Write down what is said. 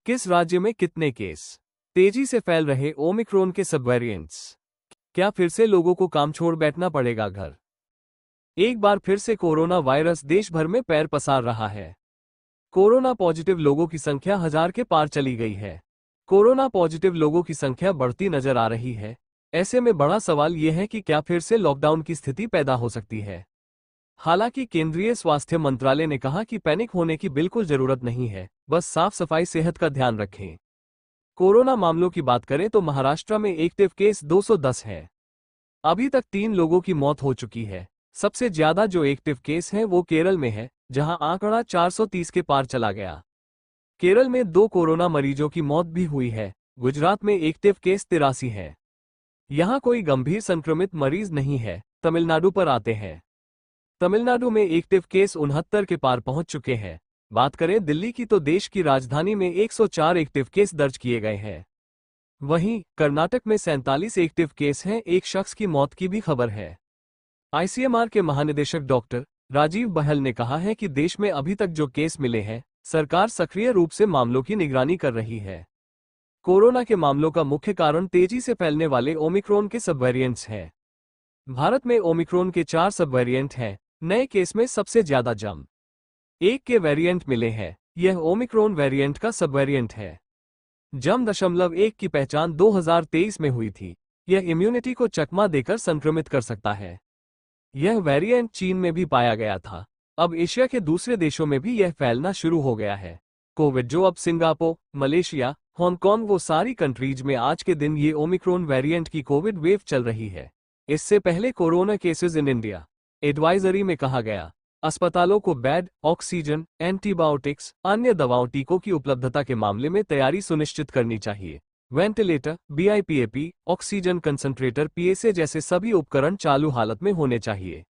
किस राज्य में कितने केस? तेजी से फैल रहे ओमिक्रॉन के सब वेरिएंट्स। क्या फिर से लोगों को काम छोड़ बैठना पड़ेगा घर? एक बार फिर से कोरोना वायरस देश भर में पैर पसार रहा है। कोरोना पॉजिटिव लोगों की संख्या 1000 के पार चली गई है। कोरोना पॉजिटिव लोगों की संख्या बढ़ती नजर आ रही है। ऐसे में बड़ा सवाल यह है कि क्या फिर से लॉकडाउन की स्थिति पैदा हो सकती है। हालांकि केंद्रीय स्वास्थ्य मंत्रालय ने कहा कि पैनिक होने की बिल्कुल जरूरत नहीं है, बस साफ सफाई सेहत का ध्यान रखें। कोरोना मामलों की बात करें तो महाराष्ट्र में एक्टिव केस 210 है। अभी तक 3 लोगों की मौत हो चुकी है। सबसे ज्यादा जो एक्टिव केस हैं वो केरल में है, जहां आंकड़ा 430 के पार चला गया। केरल में 2 कोरोना मरीजों की मौत भी हुई है। गुजरात में एक्टिव केस 83 है। यहां कोई गंभीर संक्रमित मरीज नहीं है। तमिलनाडु पर आते हैं। तमिलनाडु में एक्टिव केस 69 के पार पहुंच चुके हैं। बात करें दिल्ली की तो देश की राजधानी में 104 एक्टिव केस दर्ज किए गए हैं। वहीं कर्नाटक में 47 एक्टिव केस हैं। एक शख्स की मौत की भी खबर है। आईसीएमआर के महानिदेशक डॉक्टर राजीव बहल ने कहा है कि देश में अभी तक जो केस मिले हैं, सरकार सक्रिय रूप से मामलों की निगरानी कर रही है। कोरोना के मामलों का मुख्य कारण तेजी से फैलने वाले ओमिक्रॉन के सब वेरिएंट्स हैं। भारत में ओमिक्रॉन के 4 सब वेरिएंट हैं। नए केस में सबसे ज्यादा जम 1 के वेरिएंट मिले हैं। यह ओमिक्रॉन वेरिएंट का सब वेरिएंट है। जम.1 की पहचान 2023 में हुई थी। यह इम्यूनिटी को चकमा देकर संक्रमित कर सकता है। यह वेरिएंट चीन में भी पाया गया था। अब एशिया के दूसरे देशों में भी यह फैलना शुरू हो गया है। कोविड जो अब सिंगापुर, मलेशिया, हांगकांग वो सारी कंट्रीज में आज के दिन ये ओमिक्रॉन वेरिएंट की कोविड वेव चल रही है। इससे पहले corona cases in India advisory में कहा गया, अस्पतालों को बेड, ऑक्सीजन, एंटीबायोटिक्स, अन्य दवाओं, टीकों की उपलब्धता के मामले में तैयारी सुनिश्चित करनी चाहिए। Ventilator, BiPAP, oxygen concentrator, PSA जैसे सभी उपकरण चालू हालत में होने चाहिए।